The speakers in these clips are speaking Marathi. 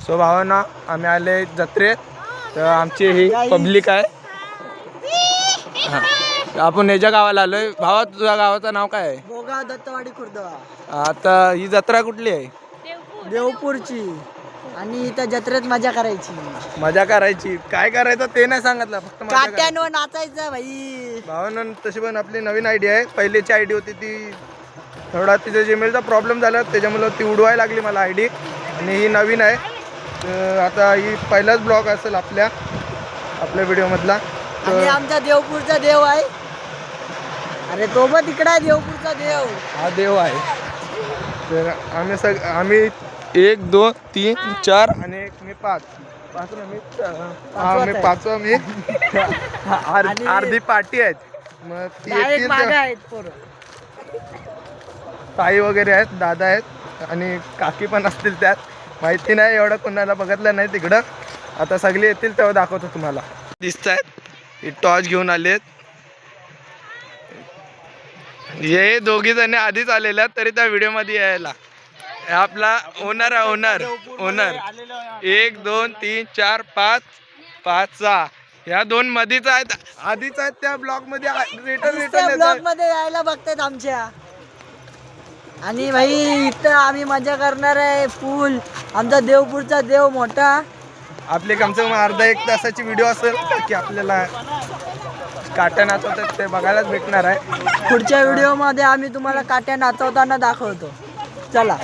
सो भावांना आम्ही आले जत्रेत, तर आमची ही पब्लिक आहे. हां, आपण याच्या गावाला आलोय. भावा तुझ्या गावाचं नाव काय आहे? भोगाव दत्तवाडी खुर्द. आता ही जत्रा कुठली आहे? देवपूरची. आणि इथं जत्रेत मजा करायची. मजा करायची. काय करायचं ते नाही सांगितलं, फक्त मजा करायची. काट्यानं नाचायचं भाई. भावांना तशी पण आपली नवीन आयडिया आहे. पहिलीची आयडी होती ती थोडा तिच्या जीमेलचा प्रॉब्लेम झाला, त्याच्यामुळं ती उडवायला लागली मला आयडी. आणि ही नवीन आहे. आता ही पहिलाच ब्लॉग असेल आपल्या व्हिडिओमधला. आणि आमचा देवपूरचा देव आहे. अरे तो पण तिकडे आहे देवपूरचा देव. हा देव आहे. तर आम्ही 1 2 3 4 आणि एक मी 5 मी पाचवा मी अर्धी पार्टी आहेत. मग ती ताई वगैरे आहेत, दादा आहेत आणि काकी पण असतील त्यात. माहिती नाही, एवढं कोणाला बघितलं नाही तिकडं. आता सगळे येतील तेव्हा दाखवतो तुम्हाला. दिसत आहेत टॉर्च घेऊन आलेत. हे दोघी जण आधीच आलेल्या तरी त्या व्हिडिओ मध्ये यायला. आपला ओनर आहे, ओनर 1 2 3 4 5 5 6 ह्या 2 मधीच आहेत, आधीच आहेत त्या ब्लॉग मध्ये. रिटर्न ब्लॉग मध्ये यायला बघतात आमच्या. आणि भाई इथं आम्ही मजा करणार आहे फुल. आमचा देवपूरचा देव मोठा. आपले कमसे कम अर्धा 1 तासाची व्हिडिओ असेल की आपल्याला काट्या नाचवतात ते बघायलाच भेटणार आहे. पुढच्या व्हिडिओ मध्ये आम्ही तुम्हाला काट्या नाचवताना दाखवतो. चला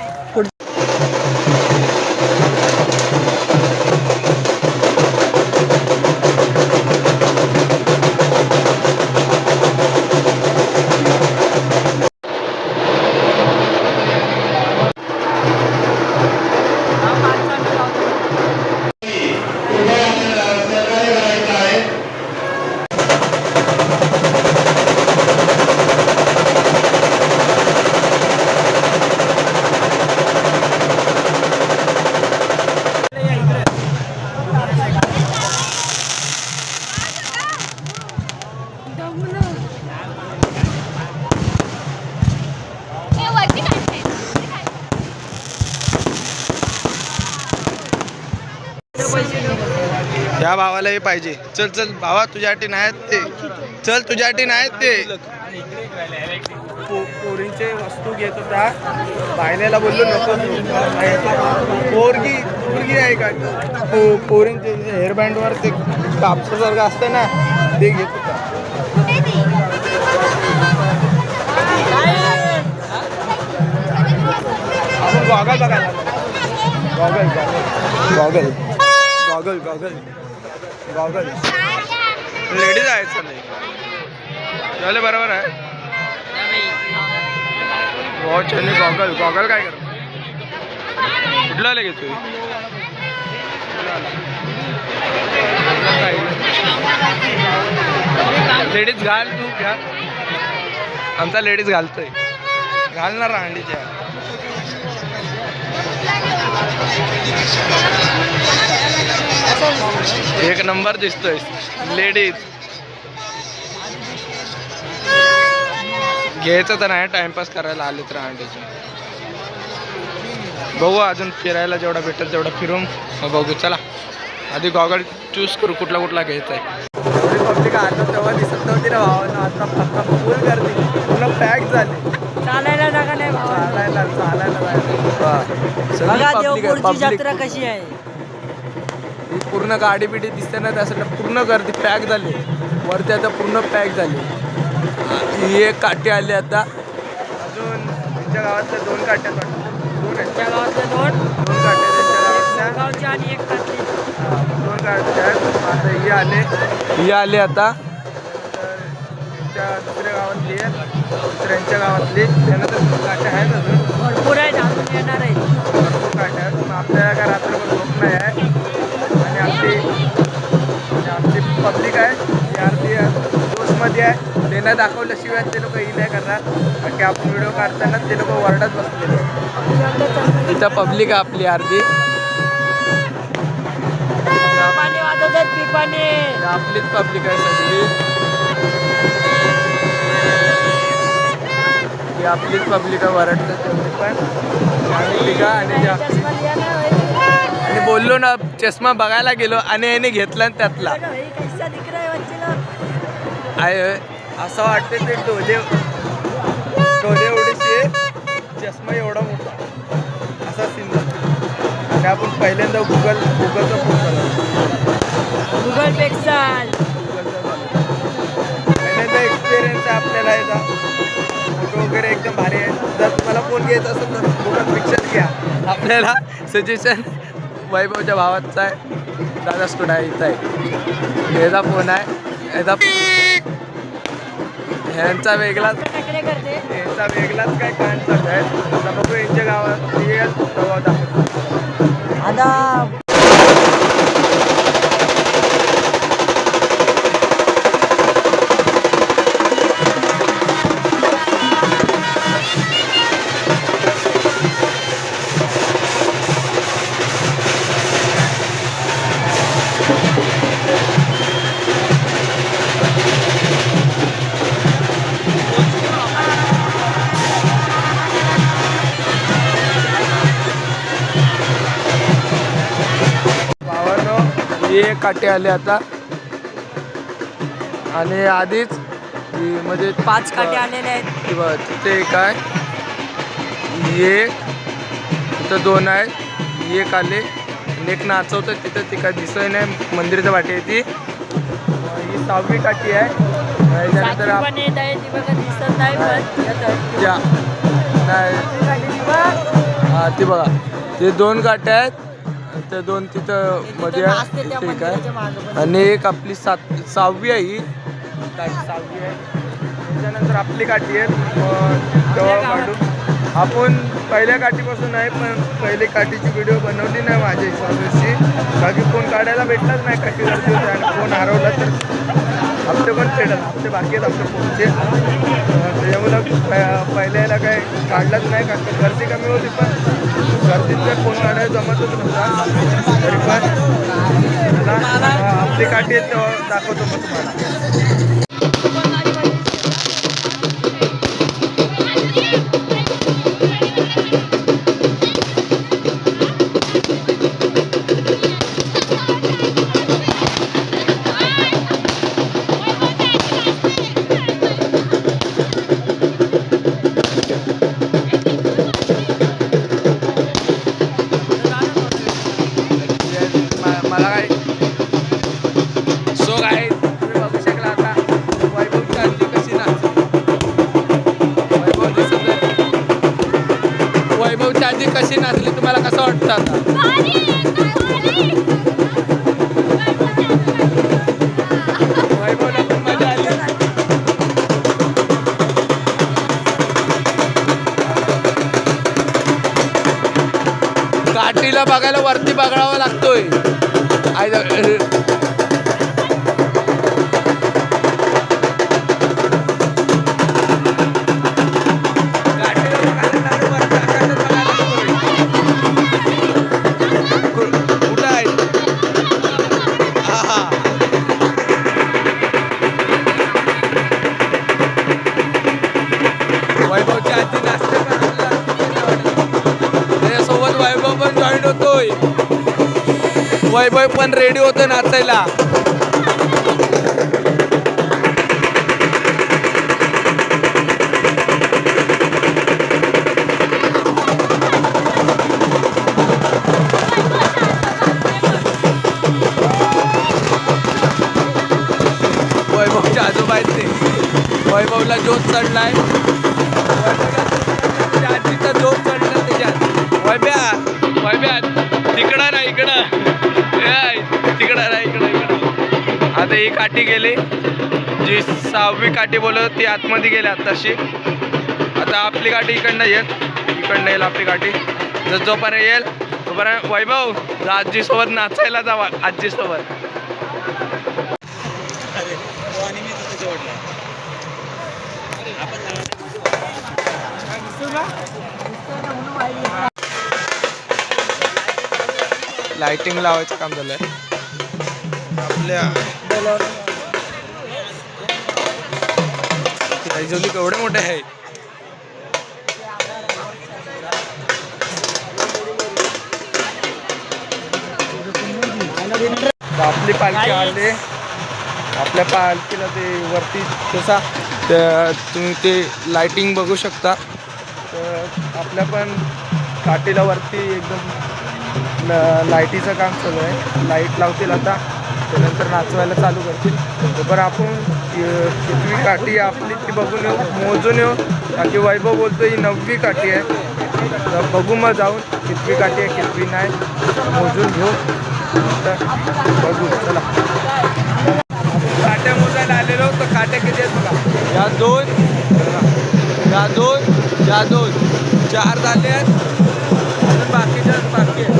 ह्या भावालाही पाहिजे. चल चल भावा, तुझ्यासाठी नाहीत ते. चल तुझ्यासाठी नाहीत ते. पोरींचे वस्तू घेत होता. बायनेला बोललो नको. पोरगी आहे का? पोरींचे हेअरबँड वर ते कापसासारखं असतं ना, ते घेत होता. आपण गॉगल बघायला. गॉगल लेडीज आहेत सगळे. झाले बरोबर आहे. वॉच आणि गॉगल काय करतो? कुठला आले घेतोय? लेडीज घाल तू घ्या. आमचा लेडीज घालतोय. घालणार रांडीच्या. एक नंबर दिसतोय लेडीज. घ्यायचं तर नाही, टाइमपास करायला आले तर अंडीचे. बघू अजून फिरायला जेवढा भेटेल तेवढा फिरून मग बघू. चला आधी गॉगल चूज करू कुठला घ्यायचा आहे. पब्लिक आलं तेव्हा दिसत नव्हती ना भावांना. आता फुल गर्दी, पूर्ण पॅक झाली. चालायला जागा नाही देवपूरची जत्रा कशी आहे. पूर्ण गाडी बिडी दिसते ना, त्यासाठी पूर्ण गर्दी पॅक झाली. वरती आता पूर्ण पॅक झाली. ही एक काठी आली आता. अजून त्यांच्या गावातल्या 2 काट्या वाटतात. 2 आहेत त्या गावातल्या. 2 काट्या त्यांच्या गावातल्या आणि एक काठी. 2 काट्या आहेत. आता ही आले आता. त्यांच्या दुसऱ्या गावातली आहे, दुसऱ्यांच्या गावातली. त्यानंतर 2 काट्या आहेत. अजून भरपूर आहेत, अजून येणार आहे. भरपूर काट्या आहेत. मग आपल्याला काय रात्रभर झोप नाही आहे. आणि आमची पब्लिक आहे ती अर्धी जोशमध्ये आहे. त्यांना दाखवल्याशिवाय ते लोक ही नाही करणार. बाकी आपण व्हिडिओ काढताना ते लोक वरडत बसलेले. इथं पब्लिक आहे आपली अर्धी. आपलीच पब्लिक आहे सगळी. आपलीच पब्लिक वरडतात तेवढी पण. आणि आणि बोललो ना चष्मा बघायला गेलो आणि याने घेतला त्यातला असं वाटतं ते डोले एवढेचे चष्मा एवढा मोठा असा सीन झाला. आणि आपण पहिल्यांदा गुगलचा फोन झाला गुगल पिक्सल पहिल्यांदा एक्सपिरियन्स आहे आपल्याला याचा. फोटो वगैरे एकदम भारी आहे. जर तुम्हाला फोन घ्यायचा असेल तर गुगल पिक्सल घ्या. आपल्याला सजेशन वैभवच्या भावाचा आहे. दादा स्टुड आहे इथं आहे. याचा फोन आहे. ह्यांचा वेगळाच काय कांड चालू आहे. आता बघू यांच्या गावात येईल तेव्हा दाखवतो. आता हे काटे आले आता आणि आधीच म्हणजे 5 काटे आलेले आहेत. किंवा तिथे एक आहे, एक तिथं 2 आहेत, एक आले आणि एक नाचवतं तिथं ती काय दिसत नाही. मंदिराच्या वाटी आहे ती. ही 6वी काठी आहे. त्याच्यानंतर हां ती बघा ते 2 काट्या आहेत. ते 2 तिथं मध्ये आहे ठीक आहे. आणि एक आपली 6वी आहे ही काठी 6वी आहे. त्याच्यानंतर आपली काठी आहे. तेव्हा काढून आपण पहिल्या काठीपासून आहे, पण पहिली काठीची व्हिडिओ बनवली नाही माझ्या हिशोबाची. बाकी फोन काढायला भेटलाच नाही काठी गर्दी होते आणि फोन हरवला तर हप्ते पण फेडत हप्ते बाकी आहेत आपल्या फोनचे. त्याच्यामुळं पहिल्याला काय काढलंच नाही कारण गर्दी कमी होती. पण गर्दीत काय फोन काढायला जमतच नव्हता. तरी पण आपली काठी आहेत तेव्हा दाखवतो मग तुम्हाला. मला काय शोक आहे. तुम्ही बघू शकला आता वैभवची आजी कशी नाचते. वैभव दिसत आहे. वैभवची आजी कशी नाचली तुम्हाला कसं वाटतं आता. वैभवला पण मजा आली. काठीला बघायला वरती बघावं लागतोय. कुठं आहे हा वैभवची आजी नाचते पण त्याच्यासोबत वैभव पण जॉईन होतोय. वैभव पण रेडी होतं नाचायला. वैभवच्या आजोबा आहेत ते. वैभवला जोत चढलाय. आजीचा जोत चढला त्याच्यात. वैभ्या तिकडं ना इकडं तिकडं ना इकडं. आता ही काठी गेली जी 6वी काठी बोलत ती आतमध्ये गेली आत्ताशी. आता आपली काठी इकडनं येईल आपली काठी. जोपर्यंत येईल तोपर्यंत वैभव आजीसोबत नाचायला जावा. आजीसोबत लाइटिंग लावायचं काम झालंय आपल्या. रायझोली केवढे मोठे आहे. तर आपली पालखी आली. आपल्या पालखीला ते वरती जसा तुम्ही ते लाइटिंग बघू शकता. तर आपल्या पण काठीला वरती एकदम लाईटीचं काम चालू आहे. लाईट लावतील आता, त्यानंतर नाचवायला चालू करतील. तर आपण कितवी काठी आपली ती बघून येऊ, मोजून येऊ. बाकी वैभव बोलतो ही 9वी काठी आहे. तर बघू मग जाऊन कितवी काठी आहे कितवी नाही मोजून घेऊ. तर बघू चला. काट्या मोजायला आलेलो तर काट्या किती आहेत बघा. या दोन, या दोन, या दोन, 4 झाले आहेत. अजून बाकीच्या बाकी आहे.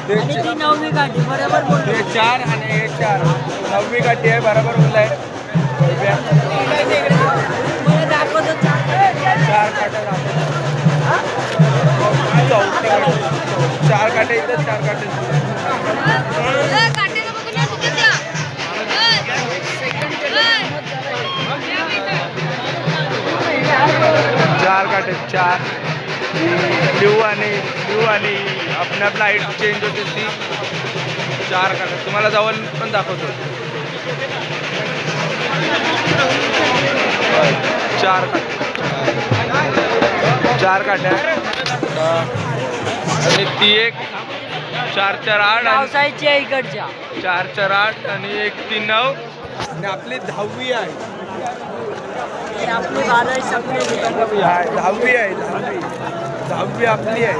आणि ती 9वी काठी बरोबर बोलतो. हे 4 आणि हे 4 9वी काठी आहे. बरोबर बोलला आहे. मला दाखवतो 4 काट्या दाखवतो. 4 काट्या इथं 4 काट्या 4 काटे 4 ब्ल्यू आणि आपल्या लाईट चेंज होते ती 4 काटे. तुम्हाला जवळ पण दाखवतो. 4 काट्या आणि ती एक 4 4 8 पावसाळ्याची आहे इकडच्या 4 4 8 आणि एक 3 9 आणि आपली 10वी आहे. आपली 12 संपली 10वी आहे. 10वी आपली आहे.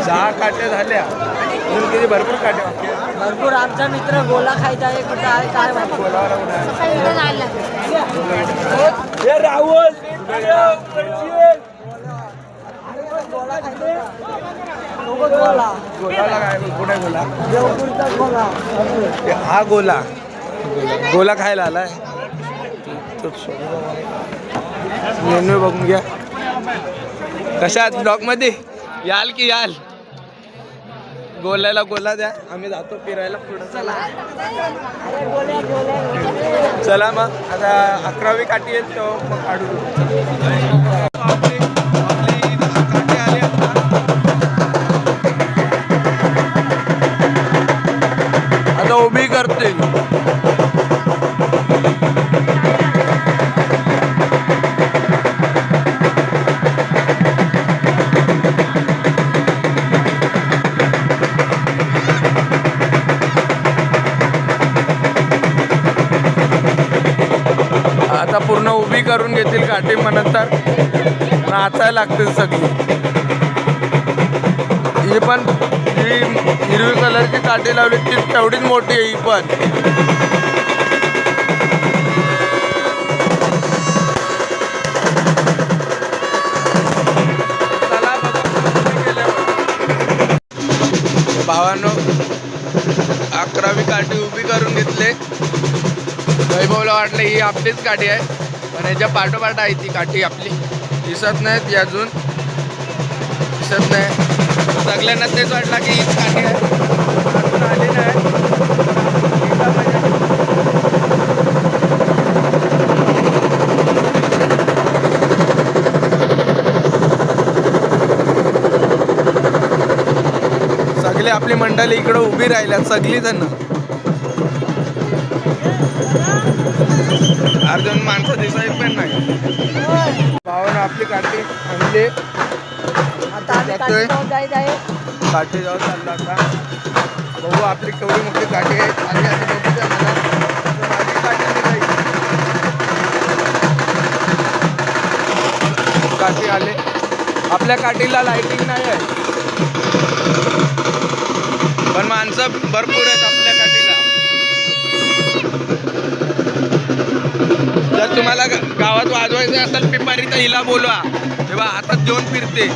10 काट्या झाल्या. अजून किती भरपूर काट्या बाकी आहेत. भरपूर. आमचा मित्र गोला खायचा आहे. कुठं आहे काय गोलावर राहुल गोलाला काय कुठे गोला देवपूरचा गोला. हा गोला गोला खायला आलाय. मेन्यू बघून घ्या. कशात ब्लॉक मध्ये याल की याल. गोल्याला गोला द्या. आम्ही जातो फिरायला पुढे. चला मग आता 11वी काठी येत तो मग काढू. आपली काठी आली आता उभी करते. आता पूर्ण उभी करून घेतील काठी. मग नंतर नाचायला लागतील सगळी. ही पण ही हिरवी कलरची काठी लावली ती तेवढीच मोठी आहे. ही पण भावांनो 11वी काठी उभी करून घेतले. वैभवला वाटलं ही आपलीच काठी आहे, पण याच्या पाठोपाठ आहे ती काठी आपली. दिसत नाहीत अजून, दिसत नाही. सगळ्यांना तेच वाटलं की हीच काठी आहे, अजून आली नाही. हिला म्हणजे सगळे आपली मंडळी इकडे उभी राहिल्यात सगळी जण. अर्जुन माणसं दिसाय पण नाही. भावानं आपली काठी आणली, आता आम्ही जातोय. काठी जायचं आहे. काठी जाऊन चालला आता. बघू आपली केवढी मोठी काठी आहे. आणि आता बघू द्या मला. तर माझी काठी निघाली. काठी आले. आपल्या काठीला लाइटिंग नाही आहे, पण माणसं भरपूर आहेत आपल्या काठीला. जर तुम्हाला गावात वाजवायचं असेल पिपारी तर हिला बोलवा, तेव्हा हातात घेऊन फिरते.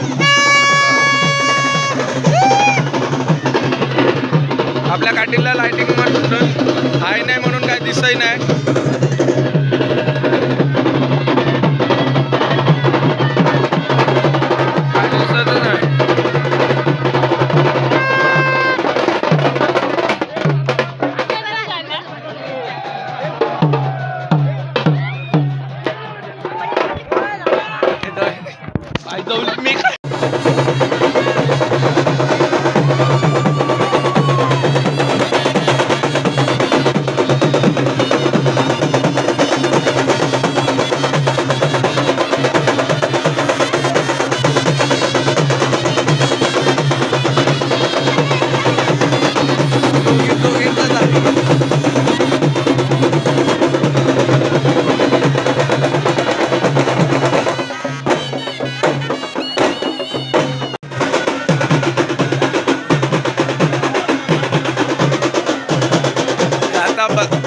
आपल्या काठीला लाइटिंग म्हणून आहे नाही म्हणून काय दिसतही नाही. काय दिसतच नाही. मी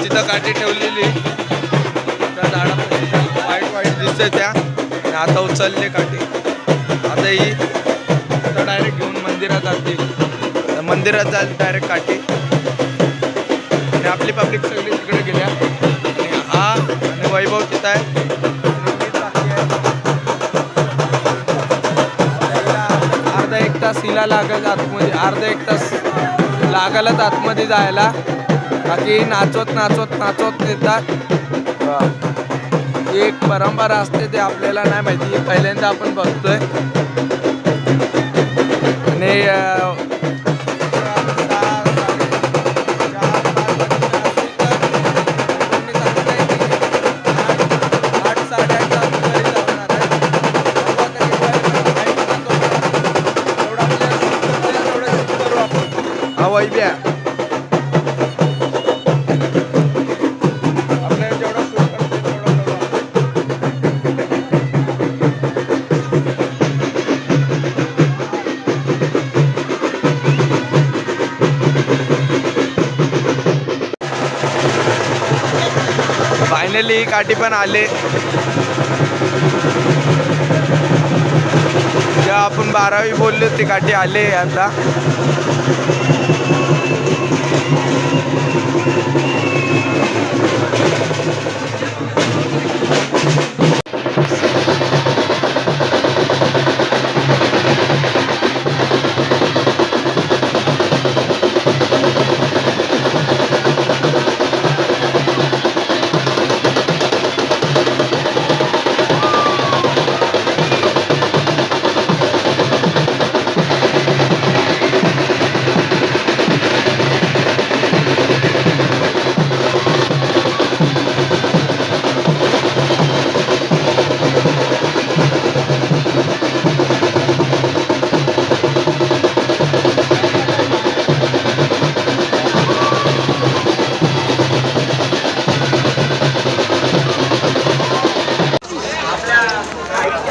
जिथं काठी ठेवलेली त्या झाडापाशी वाईट वाईट दिसते त्या, आणि आता उचलले काठी. आता ही आता डायरेक्ट घेऊन मंदिरात जाते. मंदिरात जायला डायरेक्ट काठी. आणि आपली पब्लिक सगळी तिकडे गेल्या. आणि हा आणि वैभव तिथं आहे. अर्धा एक तास हिला लागत आतमध्ये, अर्धा एक तास लागलच आतमध्ये जायला. बाकी नाचवत नाचवत नाचवत येतात. एक परंपरा असते ते आपल्याला नाही माहिती, पहिल्यांदा आपण बघतोय. आणि वैब्या फायनली ही काठी पण आले. जेव्हा आपण 12वी बोललो ती काठी आले आता.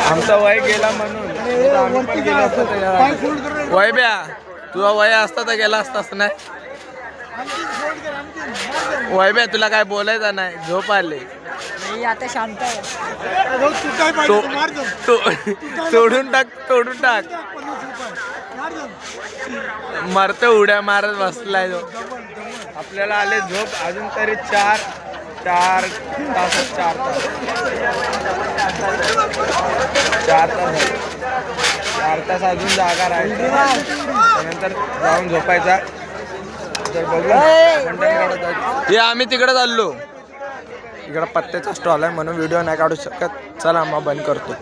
आमचा वय गेला म्हणून आम्ही पण गेलो असतो त्याला. वय ब्या तुझा वय असता तर गेला असतास नाही. वय ब्या तुला काय बोलायचं नाही, झोप आले. आता शांत आहे. तोडून टाक तोडून टाक. मरतो उड्या मारत बसलाय तो. आपल्याला आले झोप अजून तरी 4 तास 4 तास अर्धा तास अजून जागा राहायची त्यानंतर जाऊन झोपायचा. तर बघू मंडणगडात जायचं. हे आम्ही तिकडे चाललो. इकडं पत्त्याचा स्टॉल आहे म्हणून व्हिडिओ नाही काढू शकत. चला मग बंद करतो.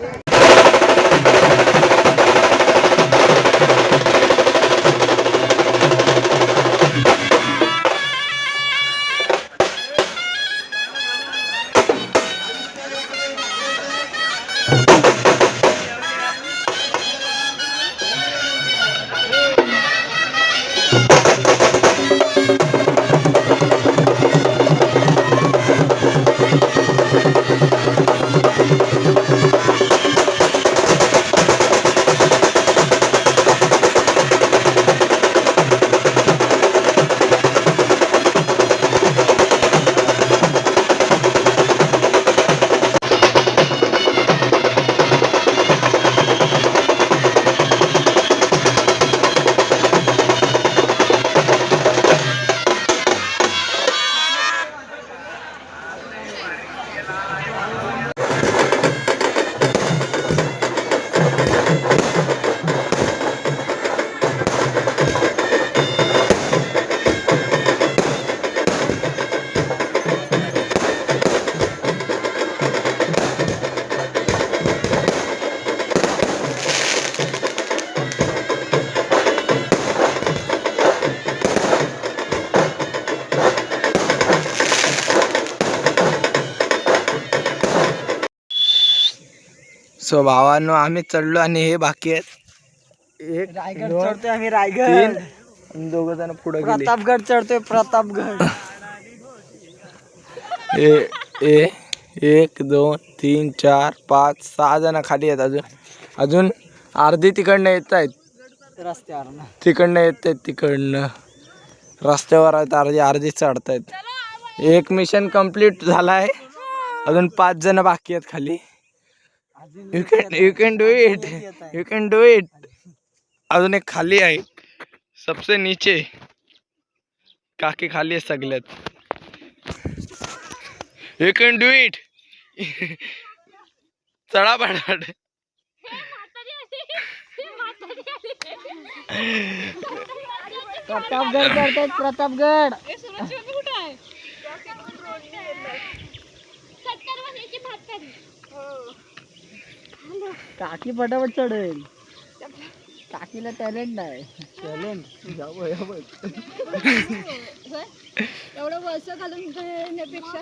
सो भावांनो आम्ही चढलो आणि हे बाकी आहेत. एक रायगड दोन, चढतोय आम्ही. तीन रायगड आणि दोघ जण पुढे गेले. प्रतापगड चढतोय. प्रतापगड. एक दोन तीन चार पाच 6 जण खाली आहेत. अजून अर्धी तिकडनं येत आहेत. रस्त्यावर तिकडनं येत आहेत. तिकडनं रस्त्यावर आहेत. अर्धी चढतायत. एक मिशन कंप्लीट झाला आहे. अजून 5 जण बाकी आहेत खाली. You can do it. You can do it. अजून एक खाली आहे सबसे नीचे. काकी खाली आहे सगळ्यात. You can do it. चढा पडाड. प्रतापगड चढतायत. प्रतापगड. काकी पटापट चढेल. काकीला टॅलेंट आहे. टॅलेंट एवढं वर्ष घालून घेण्यापेक्षा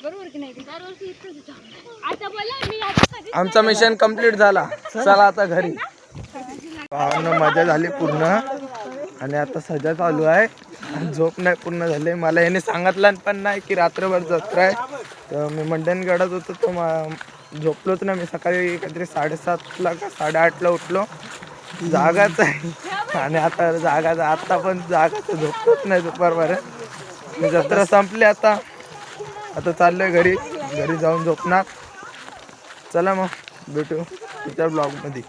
बरोबर की नाही. दरवर्षी इथंच आता बोला मी आता आमचा मिशन कंप्लीट झाला. चला आता घरी. भावांनो मजा झाली पूर्ण आणि आता सजा चालू आहे. झोप नाही पूर्ण झाली. मला याने सांगितलं पण नाही की रात्रभर जत्रा आहे. तर मी मंडणगडात होतो तर झोपलोच ना. मी सकाळी काहीतरी 7:30ला का 8:30ला उठलो. जागाच आहे आणि आता पण जागाच झोपतोच नाही दुपारपर्यंत. मी जत्रा संपली. आता चाललोय घरी जाऊन झोपणार. चला मग भेटू तुमच्या ब्लॉगमध्ये.